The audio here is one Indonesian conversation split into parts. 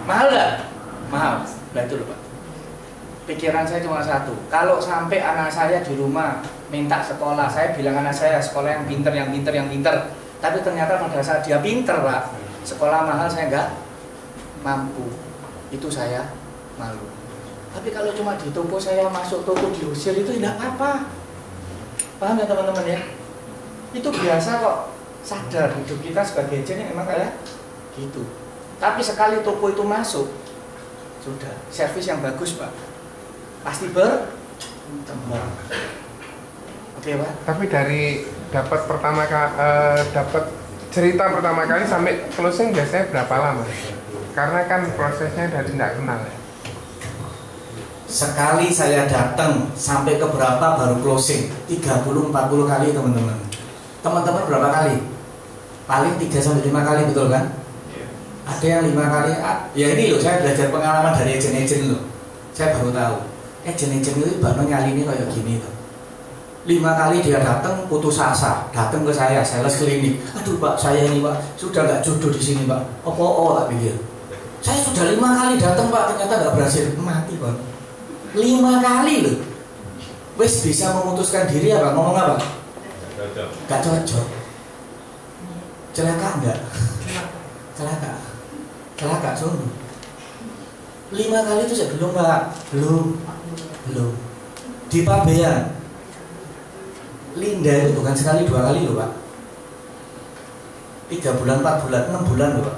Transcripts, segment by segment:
Mahal nggak? Mahal. Nah itu loh Pak. Pikiran saya cuma satu. Kalau sampai anak saya di rumah minta sekolah, saya bilang anak saya sekolah yang pinter, yang pinter, yang pinter. Tapi ternyata pada saat dia pinter Pak, sekolah mahal saya nggak mampu. Itu saya malu. Tapi kalau cuma di toko, saya masuk toko diusir, itu tidak apa-apa. Paham ya teman-teman ya? Itu biasa kok. Sadar hidup kita sebagai agent memang kayak gitu. Tapi sekali toko itu masuk, sudah servis yang bagus Pak, pasti berkembang. Oke Pak. Tapi dari dapat dapat cerita pertama kali sampai closing biasanya berapa lama? Karena kan prosesnya dari tidak kenal. Sekali saya datang sampai ke berapa baru closing? 30-40 kali teman-teman. Teman-teman berapa kali? Paling 3-5 kali, betul kan? Ada yang 5 kali. Ya ini loh, saya belajar pengalaman dari agent-agent loh. Saya baru tahu agent-agent itu baru nyali ini kayak gini tuh. 5 kali dia datang putus asa, datang ke saya, sales klinik. Aduh Pak, saya ini Pak sudah nggak jodoh di sini Pak. Oh tak pikir. Saya sudah 5 kali datang Pak, ternyata nggak berhasil. Mati Pak. 5 kali loh. Wes bisa memutuskan diri apa? Ngomong apa? Gak cocok. Celaka enggak? Celaka sungguh. 5 kali itu saya belum Pak. Belum. Di Pabean Linda itu bukan sekali 2 kali loh Pak. 3 bulan, 4 bulan, 6 bulan loh Pak.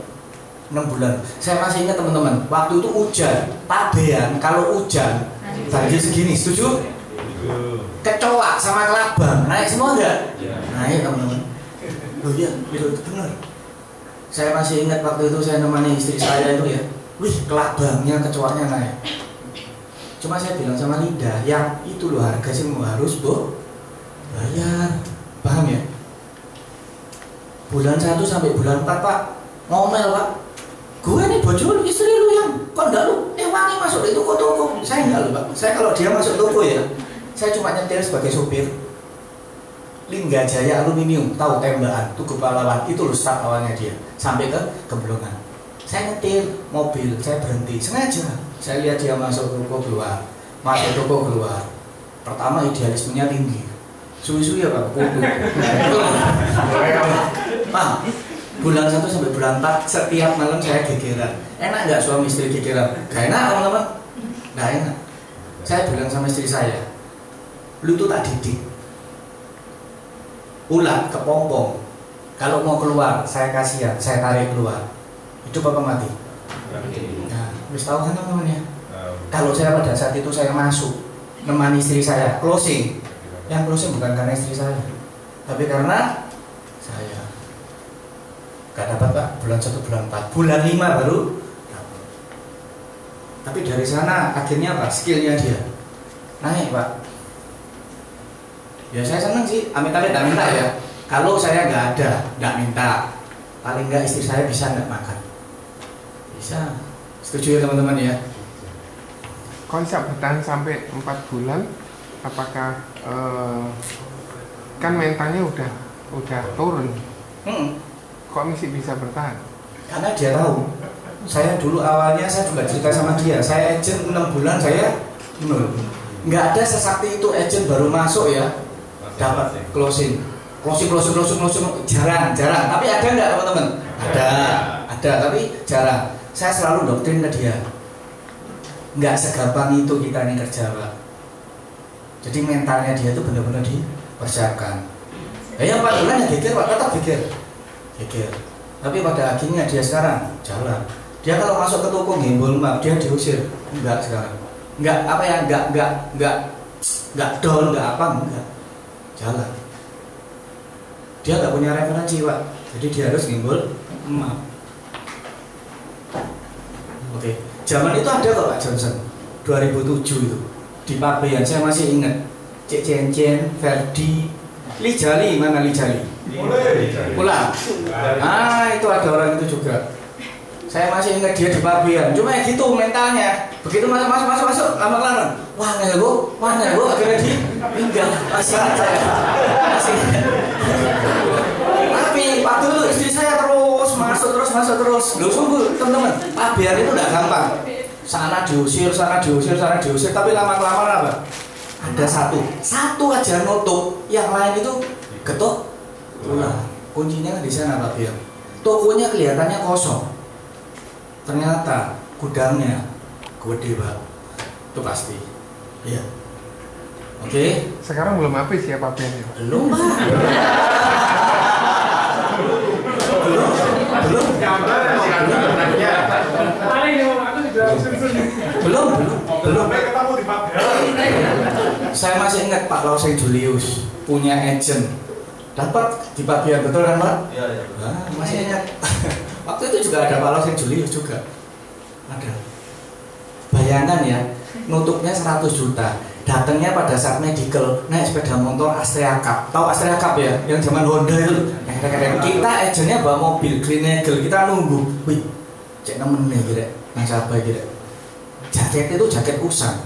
6 bulan. Saya masih ingat teman-teman, waktu itu hujan. Pabean kalau hujan banjir segini, setuju? Kecoa sama kelabang naik semua enggak? Naik teman-teman. Oh iya, itu benar. Saya masih ingat waktu itu saya nemani istri saya itu ya. Wih, kelabangnya, kecoanya naik. Cuma saya bilang sama Linda, yang itu loh harga sih harus bayar. Paham ya? Bulan 1 sampai bulan 4 Pak, ngomel Pak. Gue nih bojo istri lu yang kok enggak lu wangi masuk di toko-toko. Saya enggak loh Pak. Saya kalau dia masuk toko ya, saya cuma nyetir sebagai sopir. Lingga Jaya Aluminium, tahu tembakan, Tugu Pahlawan, itu loh start awalnya dia sampai ke Gemblongan. Saya nyetir mobil, saya berhenti sengaja. Saya lihat dia masuk toko keluar, masuk toko keluar. Pertama idealismenya tinggi. Suwi-suwi ya Pak, Pak, bulan 1 sampai bulan 4 setiap malam saya gegeran. Enak nggak suami istri gegeran? Gak enak teman-teman? Gak enak. Saya bilang sama istri saya, lu tuh tak didik. Ulat kepompong. Kalau mau keluar, saya kasihan, saya tarik keluar. Hidup apa mati? Nah, harus tahu kan teman-teman ya. Kalau saya pada saat itu saya masuk nemani istri saya closing, yang closing bukan karena istri saya, tapi karena saya. Gak dapat Pak, bulan 1, bulan 4, bulan 5 baru dapat. Tapi dari sana akhirnya apa? Skillnya dia naik Pak. Ya saya senang sih, amit-amit gak minta ya. Kalau saya nggak ada, nggak minta, paling nggak istri saya bisa nggak makan. Bisa. Setuju ya teman-teman ya? Konsep bertahan sampai 4 bulan, apakah kan mentalnya udah turun? Kok masih bisa bertahan? Karena dia tahu. Saya dulu awalnya saya juga cerita sama dia. Saya agent 6 bulan saya nol. Nggak ada sesakti itu agent baru masuk ya dapat closing, jarang. Tapi ada nggak teman-teman? Ada, tapi jarang. Saya selalu doktrin ke dia, nggak segampang itu kita ini kerja Pak. Jadi mentalnya dia itu benar-benar dipersiapkan. Ya 4 bulan ya geger Pak, tetap geger. Tapi pada akhirnya dia sekarang jalan. Dia kalau masuk ke toko gembol Pak, dia diusir. Enggak sekarang. Enggak apa ya, enggak down, enggak apa, enggak. Jalan. Dia nggak punya referensi Pak, jadi dia harus ngimbul emak. Oke, zaman itu ada kok Pak Johnson, 2007 itu di Pabean, saya masih ingat. Cek Cencen, Verdi, Lijali, mana Lijali? Pulang. Itu ada orang itu juga. Saya masih ingat dia di Pabean, cuma gitu mentalnya. Begitu masuk, lama-lama, wah nggak bu, akhirnya tinggal masih saya. Tapi waktu itu istri saya terus masuk masuk terus. Loh sungguh teman-teman, pabean itu enggak gampang. Sana diusir, tapi lama-lama apa? Ada satu aja nutup, yang lain itu ketuk. Nah, kuncinya di sana Pak Biar. Tokonya kelihatannya kosong, ternyata gudangnya gede Pak. Itu pasti. Iya. Oke. Sekarang belum habis ya Pak Biar? Belum Pak. belum. Saya masih ingat Pak Loseng Julius punya agent, dapat di Pabian, betul kan Pak? Iya. Nah, masih ingat. Waktu itu juga ada Pak Loseng Julius juga. Ada. Bayangkan ya, nutupnya 100 juta. Datangnya pada saat medical, naik sepeda motor Astrea Cup. Tahu Astrea Cup ya? Yang zaman Honda itu. Kita agentnya bawa mobil Green Eagle, kita nunggu. Wih, cek nemen nih kira, nasabah kira. Jaket itu jaket usang.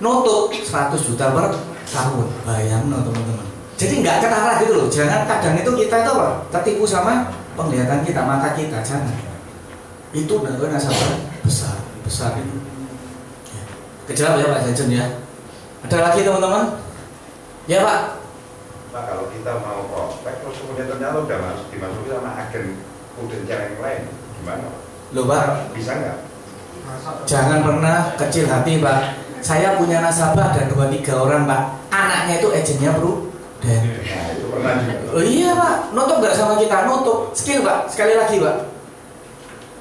Nutup 100 juta per tahun. Bayangin teman-teman. Jadi nggak ketara gitu loh. Jangan kadang itu kita itu apa? Tertipu sama penglihatan kita, mata kita. Jangan. Itu nasabah besar itu. Kejawab ya Pak Jajan ya. Ada lagi teman-teman? Ya Pak. Pak, kalau kita mau prospek terus kemudian ternyata udah dimasuki sama agen potensial yang lain, gimana? Loh Pak, bisa nggak? jangan pernah kecil hati Pak. Saya punya nasabah ada 2-3 orang Pak. Anaknya itu agennya Bro. Dan Nah, itu pernah juga. oh iya Pak, nutup nggak sama kita? Nutup. Skill Pak, sekali lagi Pak.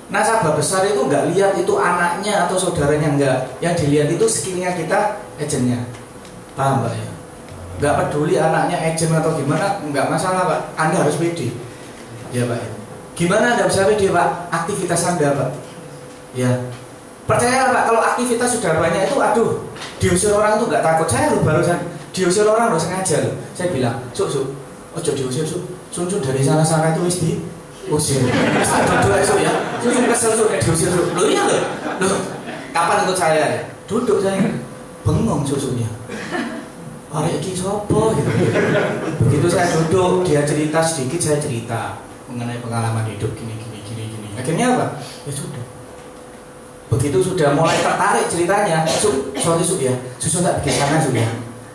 Nasabah besar itu nggak lihat itu anaknya atau saudaranya, enggak. Yang dilihat itu skillnya kita, agennya. Paham Pak ya? Nggak peduli anaknya agen atau gimana, nggak masalah Pak. Anda harus pede. Ya Pak. Gimana Anda bisa pede Pak? Aktivitas Anda Pak. Ya. Percayalah Pak, kalau aktivitas sudah banyak itu, aduh, diusir orang itu nggak takut. Saya loh barusan diusir orang loh sengaja loh. Saya bilang, ojo diusir, sun dari sana itu wis diusir. Duduk aja ya, sun kesel diusir. Loh iya loh. Kapan ikut saya ya? Duduk saya, bengong susunya. Arek iki sopo gitu. Begitu saya duduk, dia cerita sedikit, saya cerita mengenai pengalaman hidup gini. Akhirnya apa? Ya sudah. Begitu sudah mulai tertarik ceritanya, sorry ya, susu tak bikin sana sudah.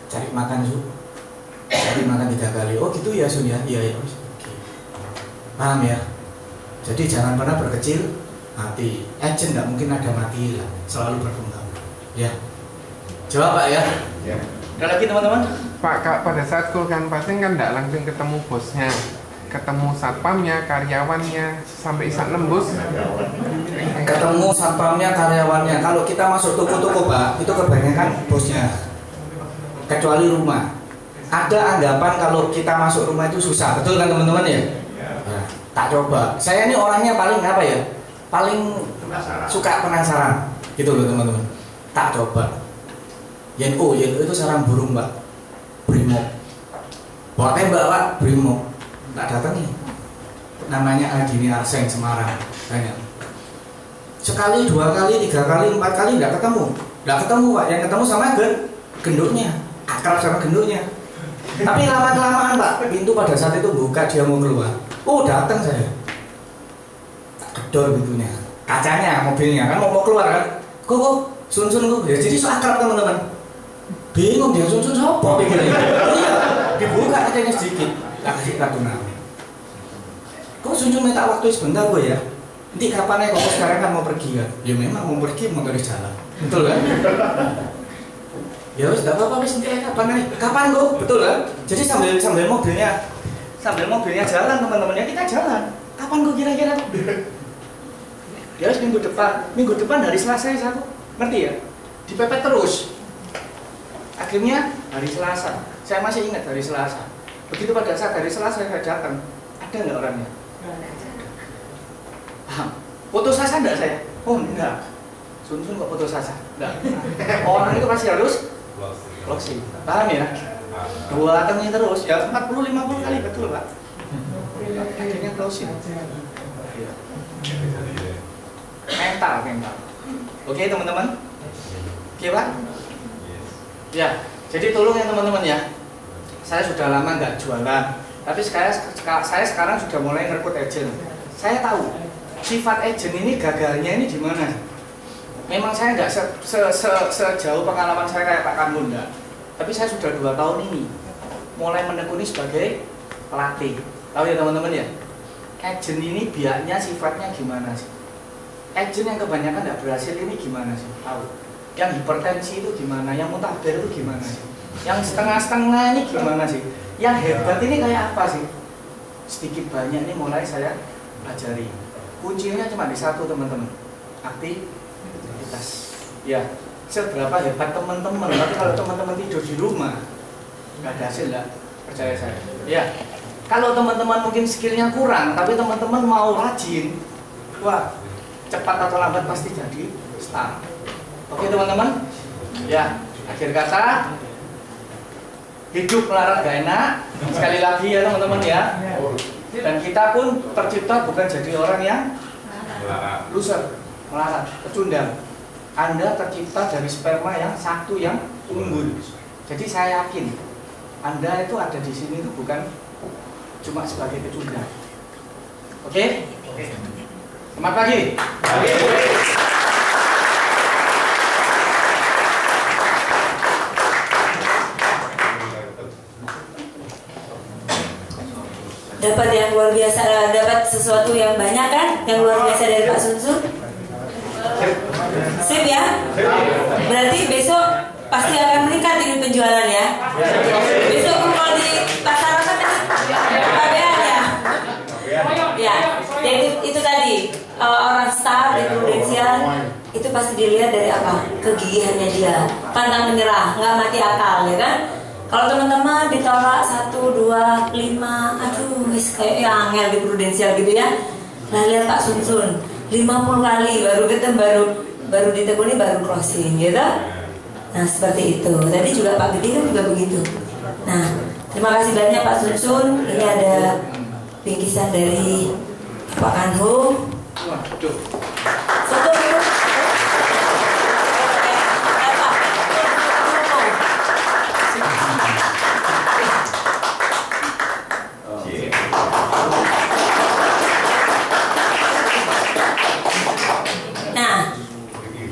Cari makan 3 kali. Oh gitu ya Sun ya, iya. Oke. Paham ya? Jadi jangan pernah berkecil hati. Agent nggak mungkin ada mati lah, selalu berkembang. Ya. Jawab Pak ya. Ya. Ada lagi teman-teman? Pak, pada saat kulkan pasien kan nggak langsung ketemu bosnya, ketemu satpamnya, karyawannya, sampai bisa nembus. Ketemu satpamnya, karyawannya. Kalau kita masuk toko-toko Pak, itu kebanyakan bosnya. Kecuali rumah. Ada anggapan kalau kita masuk rumah itu susah, betul kan teman-teman ya? Nah, tak coba. Saya ini orangnya paling apa ya? Paling suka penasaran, gitu loh teman-teman. Tak coba. Yenko itu sarang burung Pak. Brimob. Bawa tembak Pak, Brimob. Tak datang nih. Namanya Aldini Arseng Semarang. Tanya. Sekali, 2 kali, 3 kali, 4 kali nggak ketemu Pak. Yang ketemu sama genduknya, akrab sama genduknya. Tapi lama-kelamaan Pak, pintu pada saat itu buka, dia mau keluar. Oh datang saya. Tak gedor pintunya, kacanya, mobilnya kan mau keluar kan. Kok sun kok. Ya, jadi so akrab teman-teman. Bingung dia sun sopo pikirnya. Iya, dibuka kacanya sedikit, tak kasih kartu nama. Kok sun minta waktu sebentar gue ya. Nanti kapan ya, kok sekarang kan mau pergi kan? Ya memang mau pergi, mau dari jalan. Betul kan? Ya wis enggak apa-apa wis nanti kapan kok? Betul kan? Jadi sambil mobilnya jalan teman-teman ya, kita jalan. Kapan kok kira-kira? Ya wis minggu depan hari Selasa ya aku. Ngerti ya? Dipepet terus. Akhirnya hari Selasa. Saya masih ingat hari Selasa. Begitu pada saat hari Selasa saya datang, ada enggak orangnya? Putus asa enggak saya? Oh enggak. Sun kok putus asa? Enggak. Orang itu pasti harus closing. Paham ya? 2 kali terus ya 40-50 kali betul Pak. Akhirnya closing. Mental. Oke teman-teman? Oke Pak? Ya, jadi tolong ya teman-teman ya. Saya sudah lama nggak jualan, tapi saya sekarang sudah mulai ngerekut agent. Saya tahu sifat agent ini gagalnya ini di mana? Memang saya nggak sejauh pengalaman saya kayak Pak Kambun, enggak. Tapi saya sudah 2 tahun ini mulai menekuni sebagai pelatih. Tahu ya teman-teman ya? Agent ini biaknya sifatnya gimana sih? Agent yang kebanyakan nggak berhasil ini gimana sih? Tahu? Yang hipertensi itu gimana? Yang mutabir itu gimana sih? Yang setengah-setengah ini gimana sih? Yang hebat ini kayak apa sih? Sedikit banyak ini mulai saya ajari. Kuncinya cuma di satu teman-teman, aktivitas. Ya, seberapa hebat teman-teman, tapi kalau teman-teman tidur di rumah nggak ada hasil, nggak percaya saya. Ya, kalau teman-teman mungkin skillnya kurang, tapi teman-teman mau rajin, wah cepat atau lambat pasti jadi star. Oke teman-teman, ya akhir kata hidup melarat gak enak. Sekali lagi ya teman-teman ya. Dan kita pun tercipta bukan jadi orang yang loser, melarat, pecundang. Anda tercipta dari sperma yang satu yang unggul. Jadi saya yakin Anda itu ada di sini itu bukan cuma sebagai pecundang. Oke? Selamat pagi. Dapat yang luar biasa, dapat sesuatu yang banyak kan, yang luar biasa dari Pak Sunsun. Sip ya. Berarti besok pasti akan meningkat ini penjualan ya. Besok kalau di pasar apa tadi? Pabean ya. Ya. Jadi itu tadi orang star di Prudensial itu pasti dilihat dari apa? Kegigihannya dia, pantang menyerah, nggak mati akal ya kan? Kalau teman-teman ditolak 1, 2, 5, aduh kayak angel di Prudensial gitu ya. Nah lihat Pak Sunsun 50 kali baru ketemu, baru ditekuni baru closing gitu. Nah seperti itu. Tadi juga Pak Gede kan juga begitu. Nah terima kasih banyak Pak Sunsun. Ini ada bingkisan dari Pak Kanho. Foto dulu.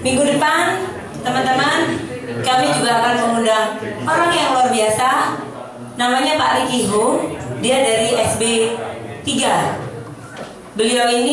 Minggu depan, teman-teman, kami juga akan mengundang orang yang luar biasa. Namanya Pak Ricky Ho. Dia dari SB 3. Beliau ini